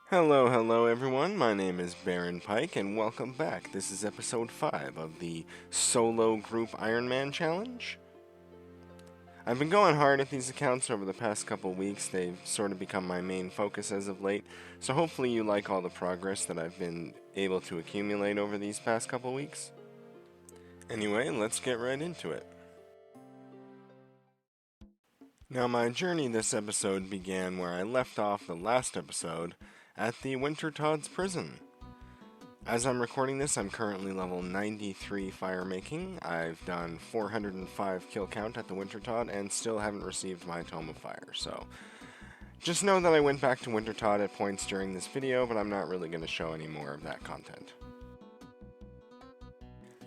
Hello everyone, my name is Baron Pike and welcome back. This is episode 5 of the solo group Ironman challenge. I've been going hard at these accounts over the past couple weeks. They've sort of become my main focus as of late, so hopefully you like all the progress that I've been able to accumulate over these past couple weeks. Anyway, let's get right into it. Now my journey this episode began where I left off the last episode, at the Winter Todd's prison. As I'm recording this, I'm currently level 93 firemaking. I've done 405 kill count at the Winter Todd and still haven't received my Tome of Fire, so just know that I went back to Winter Todd at points during this video, but I'm not really going to show any more of that content.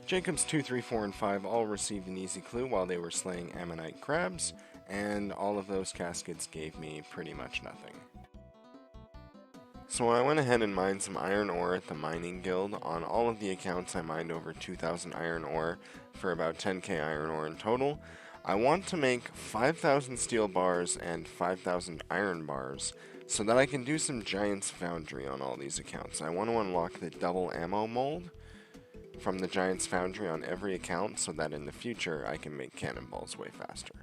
Jacobs 2, 3, 4, and 5 all received an easy clue while they were slaying ammonite crabs, and all of those caskets gave me pretty much nothing. So I went ahead and mined some iron ore at the mining guild. On all of the accounts I mined over 2,000 iron ore for about 10k iron ore in total. I want to make 5,000 steel bars and 5,000 iron bars so that I can do some Giant's Foundry on all these accounts. I want to unlock the double ammo mold from the Giant's Foundry on every account so that in the future I can make cannonballs way faster.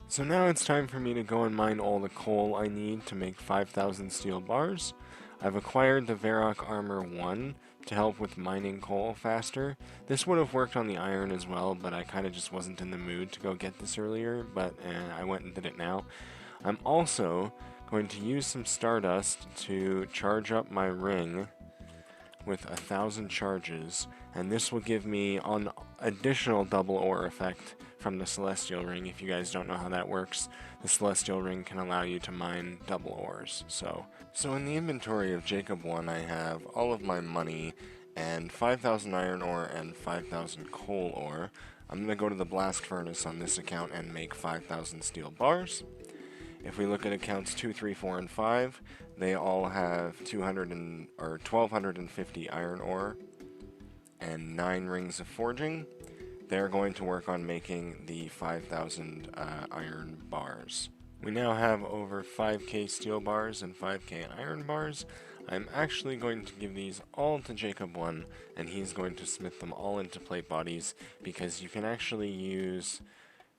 So now it's time for me to go and mine all the coal I need to make 5,000 steel bars. I've acquired the Varrock Armor 1 to help with mining coal faster. This would have worked on the iron as well, but I kind of just wasn't in the mood to go get this earlier, but I went and did it now. I'm also going to use some Stardust to charge up my ring with 1,000 charges, and this will give me an additional double ore effect from the Celestial Ring. If you guys don't know how that works, the Celestial Ring can allow you to mine double ores. So in the inventory of Jacob 1, I have all of my money and 5,000 iron ore and 5,000 coal ore. I'm going to go to the blast furnace on this account and make 5,000 steel bars. If we look at accounts 2, 3, 4, and 5, they all have 1,250 iron ore and 9 rings of forging. They're going to work on making the 5,000 iron bars. We now have over 5k steel bars and 5k iron bars. I'm actually going to give these all to Jacob 1, and he's going to smith them all into plate bodies, because you can actually use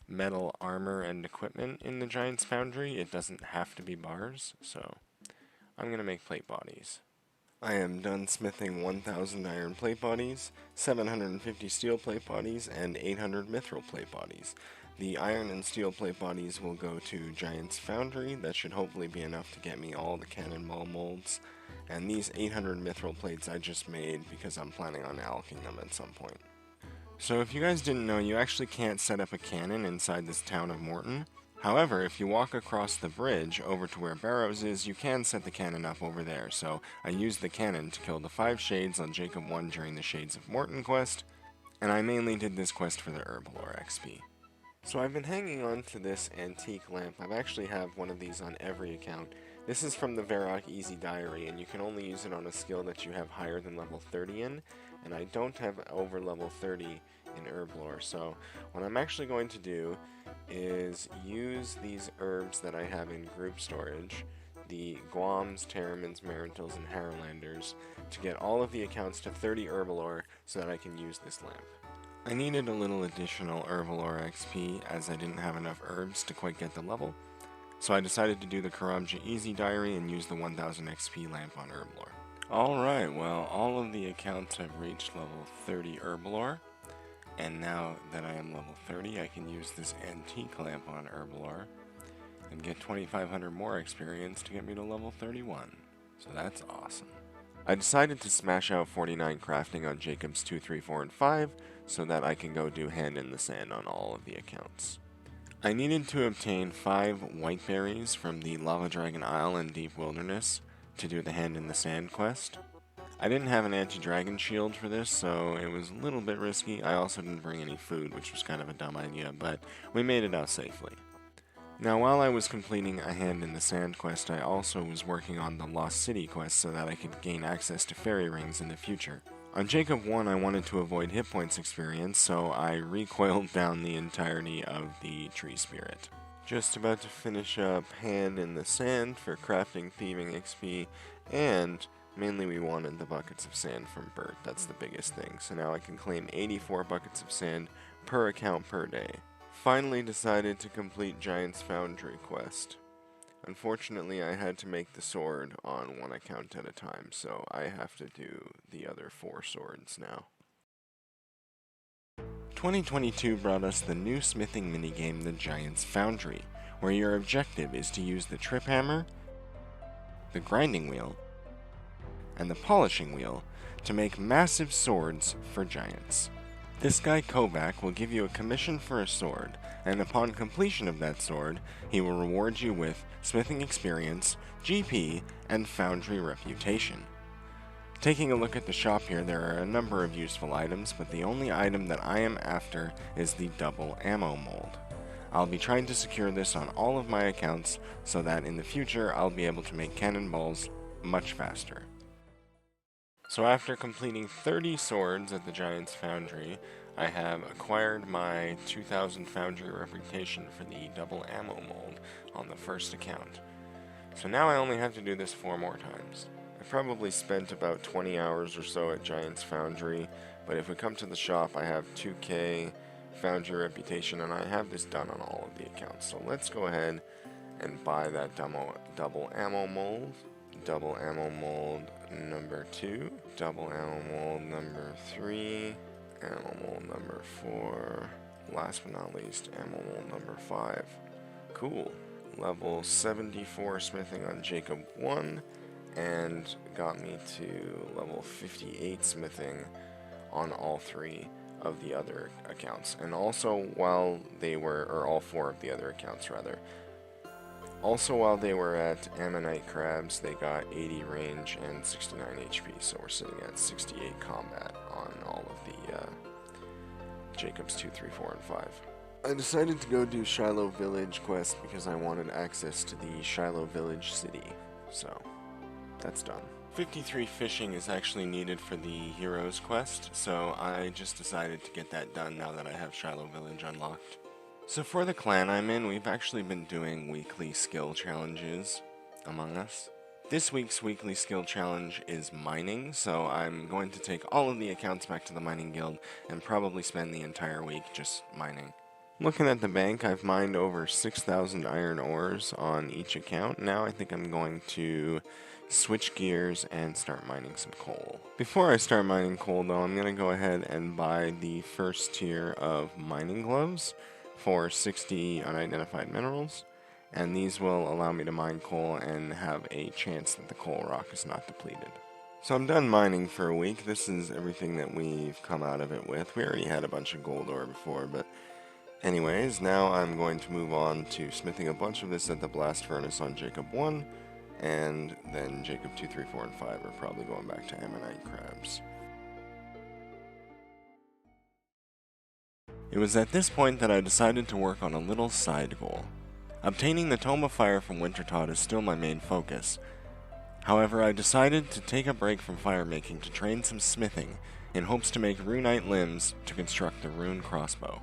metal armor and equipment in the Giant's Foundry. It doesn't have to be bars, so I'm going to make plate bodies. I am done smithing 1,000 iron plate bodies, 750 steel plate bodies, and 800 mithril plate bodies. The iron and steel plate bodies will go to Giant's Foundry. That should hopefully be enough to get me all the cannonball molds. And these 800 mithril plates I just made because I'm planning on alching them at some point. So if you guys didn't know, you actually can't set up a cannon inside this town of Morton. However, if you walk across the bridge over to where Barrows is, you can set the cannon up over there. So I used the cannon to kill the 5 shades on Jacob 1 during the Shades of Morton quest, and I mainly did this quest for the Herblore XP. So I've been hanging on to this antique lamp. I actually have one of these on every account. This is from the Varrock Easy Diary, and you can only use it on a skill that you have higher than level 30 in, and I don't have over level 30 in Herblore, so what I'm actually going to do is use these herbs that I have in group storage, the Guams, Terramins, Marintils, and Harrowlanders, to get all of the accounts to 30 Herblore so that I can use this lamp. I needed a little additional Herblore XP as I didn't have enough herbs to quite get the level, so I decided to do the Karamja Easy Diary and use the 1000 XP lamp on Herblore. Alright, well, all of the accounts have reached level 30 Herblore, and now that I am level 30, I can use this antique lamp on Herblore and get 2,500 more experience to get me to level 31. So that's awesome. I decided to smash out 49 crafting on Jacob's 2, 3, 4, and 5 so that I can go do Hand in the Sand on all of the accounts. I needed to obtain 5 white berries from the Lava Dragon Isle in Deep Wilderness to do the Hand in the Sand quest. I didn't have an anti-dragon shield for this, so it was a little bit risky. I also didn't bring any food, which was kind of a dumb idea, but we made it out safely. Now, while I was completing a Hand in the Sand quest, I also was working on the Lost City quest so that I could gain access to fairy rings in the future. On Jacob 1, I wanted to avoid hit points experience, so I recoiled down the entirety of the Tree Spirit. Just about to finish up Hand in the Sand for crafting thieving XP, And mainly we wanted the buckets of sand from Bert. That's the biggest thing. So now I can claim 84 buckets of sand per account per day. Finally decided to complete Giant's Foundry quest. Unfortunately, I had to make the sword on one account at a time, so I have to do the other 4 swords now. 2022 brought us the new smithing minigame, the Giant's Foundry, where your objective is to use the trip hammer, the grinding wheel, and the polishing wheel to make massive swords for giants. This guy Kovac will give you a commission for a sword, and upon completion of that sword, he will reward you with smithing experience, GP, and foundry reputation. Taking a look at the shop here, there are a number of useful items, but the only item that I am after is the double ammo mold. I'll be trying to secure this on all of my accounts so that in the future I'll be able to make cannonballs much faster. So after completing 30 swords at the Giant's Foundry, I have acquired my 2000 Foundry reputation for the double ammo mold on the first account. So now I only have to do this 4 more times. I probably spent about 20 hours or so at Giant's Foundry, but if we come to the shop I have 2k Foundry reputation and I have this done on all of the accounts. So let's go ahead and buy that double ammo mold. Double ammo mold number 2, double ammo mold number 3, ammo mold number 4, last but not least, ammo mold number 5. Cool. Level 74 smithing on Jacob 1, and got me to level 58 smithing on all 3 of the other accounts. And also while they were, or all 4 of the other accounts rather, also while they were at Ammonite Crabs, they got 80 range and 69 HP, so we're sitting at 68 combat on all of the Jacobs 2, 3, 4, and 5. I decided to go do Shiloh Village quest because I wanted access to the Shiloh Village city, so that's done. 53 fishing is actually needed for the Heroes quest, so I just decided to get that done now that I have Shiloh Village unlocked. So for the clan I'm in, we've actually been doing weekly skill challenges among us. This week's weekly skill challenge is mining, so I'm going to take all of the accounts back to the mining guild and probably spend the entire week just mining. Looking at the bank, I've mined over 6,000 iron ores on each account. Now I think I'm going to switch gears and start mining some coal. Before I start mining coal though, I'm going to go ahead and buy the first tier of mining gloves for 60 unidentified minerals, and these will allow me to mine coal and have a chance that the coal rock is not depleted. So I'm done mining for a week. This is everything that we've come out of it with. We already had a bunch of gold ore before, but anyways, now I'm going to move on to smithing a bunch of this at the blast furnace on Jacob 1, and then Jacob 2, 3, 4, and 5 are probably going back to Ammonite Crabs. It was at this point that I decided to work on a little side goal. Obtaining the Tome of Fire from Wintertodt is still my main focus. However, I decided to take a break from fire making to train some smithing in hopes to make runite limbs to construct the Rune Crossbow.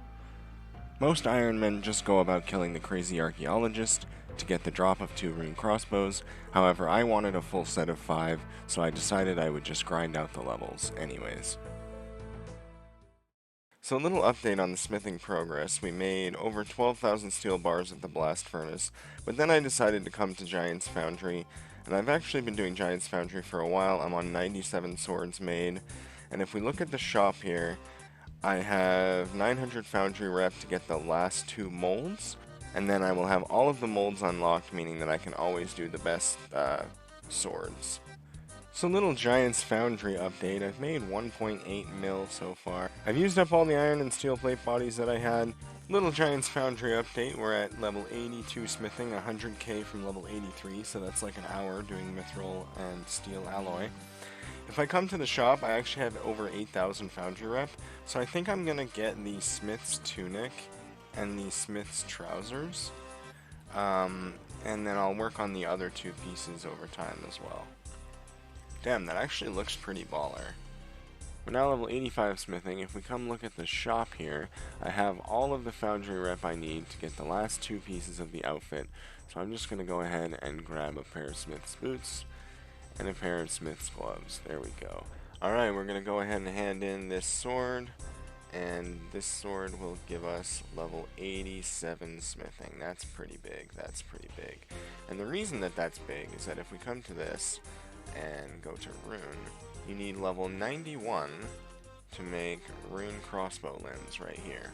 Most Ironmen just go about killing the crazy archaeologist to get the drop of 2 Rune Crossbows. However, I wanted a full set of 5, so I decided I would just grind out the levels anyways. So a little update on the smithing progress. We made over 12,000 steel bars at the blast furnace, but then I decided to come to Giant's Foundry, and I've actually been doing Giant's Foundry for a while. I'm on 97 swords made, and if we look at the shop here, I have 900 foundry rep to get the last 2 molds, and then I will have all of the molds unlocked, meaning that I can always do the best swords. So little Giant's Foundry update. I've made 1.8 mil so far. I've used up all the iron and steel plate bodies that I had. Little Giant's Foundry update. We're at level 82 smithing, 100k from level 83, so that's like an hour doing mithril and steel alloy. If I come to the shop, I actually have over 8,000 foundry rep, so I think I'm gonna get the smith's tunic and the smith's trousers, and then I'll work on the other 2 pieces over time as well. Damn, that actually looks pretty baller. We're now level 85 smithing. If we come look at the shop here, I have all of the foundry rep I need to get the last 2 pieces of the outfit. So I'm just going to go ahead and grab a pair of smith's boots and a pair of smith's gloves. There we go. Alright, we're going to go ahead and hand in this sword, and this sword will give us level 87 smithing. That's pretty big, that's pretty big. And the reason that that's big is that if we come to this and go to Rune, you need level 91 to make Rune Crossbow limbs right here.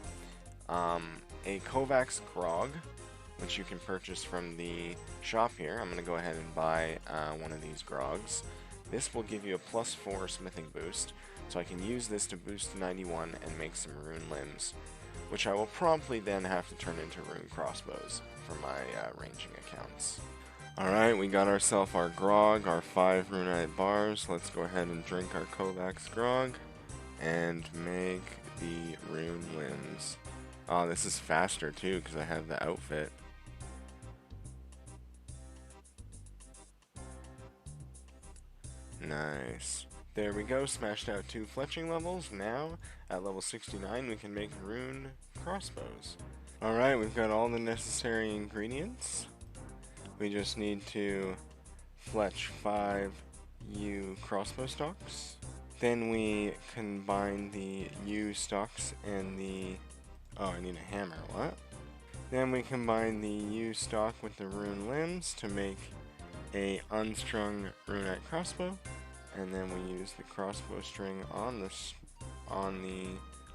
A Kovacs Grog, which you can purchase from the shop here. I'm going to go ahead and buy one of these Grogs. This will give you a +4 smithing boost, so I can use this to boost to 91 and make some rune limbs, which I will promptly then have to turn into Rune Crossbows for my ranging accounts. Alright, we got ourselves our Grog, our 5 runite bars. Let's go ahead and drink our Kovacs Grog and make the rune limbs. Oh, this is faster too because I have the outfit. Nice. There we go, smashed out 2 fletching levels. Now, at level 69, we can make Rune Crossbows. Alright, we've got all the necessary ingredients. We just need to fletch 5 yew crossbow stocks. Then we combine the yew stocks and the... Oh, I need a hammer, what? Then we combine the yew stock with the rune limbs to make a unstrung runite crossbow. And then we use the crossbow string on the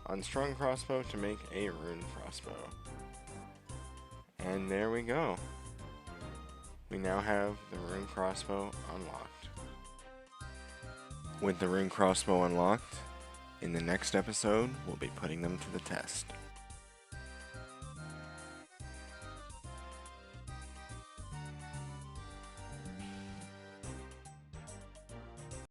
unstrung crossbow to make a rune crossbow. And there we go. We now have the rune crossbow unlocked. With the rune crossbow unlocked, in the next episode, we'll be putting them to the test.